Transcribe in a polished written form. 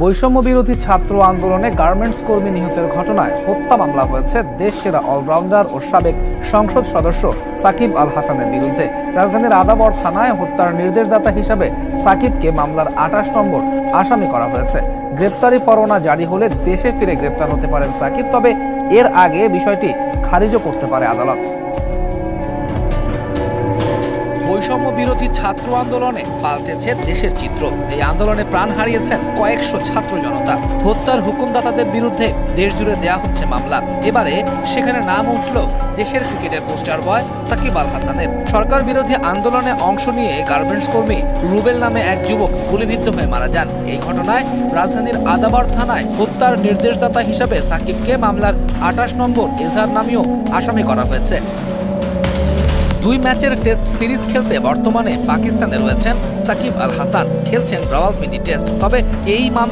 বৈষম্য বিরোধী ছাত্র আন্দোলনে গার্মেন্টস কর্মী নিহতের ঘটনায় হত্যা মামলা হয়েছে দেশ সেরা অলরাউন্ডার ও সাবেক সংসদ সদস্য সাকিব আল হাসানের বিরুদ্ধে। রাজধানীর আদাবর থানায় হত্যার নির্দেশদাতা হিসাবে সাকিবকে মামলার ২৮ নম্বর আসামি করা হয়েছে। গ্রেপ্তারি পরোয়ানা জারি হলে দেশে ফিরে গ্রেপ্তার হতে পারেন সাকিব, তবে এর আগে বিষয়টি খারিজও করতে পারে আদালত। বৈষম্য বিরোধী ছাত্র আন্দোলনে পাল্টেছে দেশের চিত্র। এই আন্দোলনে প্রাণ হারিয়েছেন কয়েকশো ছাত্র জনতা। হত্যার হুকুমদাতাদের বিরুদ্ধে দেশ জুড়ে দেয়া হচ্ছে মামলা। এবারে সেখানে নাম উঠল দেশের ক্রিকেটের পোস্টার বয় সাকিব আল হাসানের। সরকার বিরোধী আন্দোলনে অংশ নিয়ে গার্মেন্টস কর্মী রুবেল নামে এক যুবক গুলিবিদ্ধ হয়ে মারা যান। এই ঘটনায় রাজধানীর আদাবর থানায় হত্যার নির্দেশদাতা হিসাবে সাকিবকে মামলার ২৮ নম্বর এজাহার নামেও আসামি করা হয়েছে। ২ ম্যাচের টেস্ট সিরিজ খেলতে বর্তমানে পাকিস্তানে রয়েছেন সাকিব আল হাসান, খেলছেন রাওয়ালপিন্ডি টেস্ট। তবে এই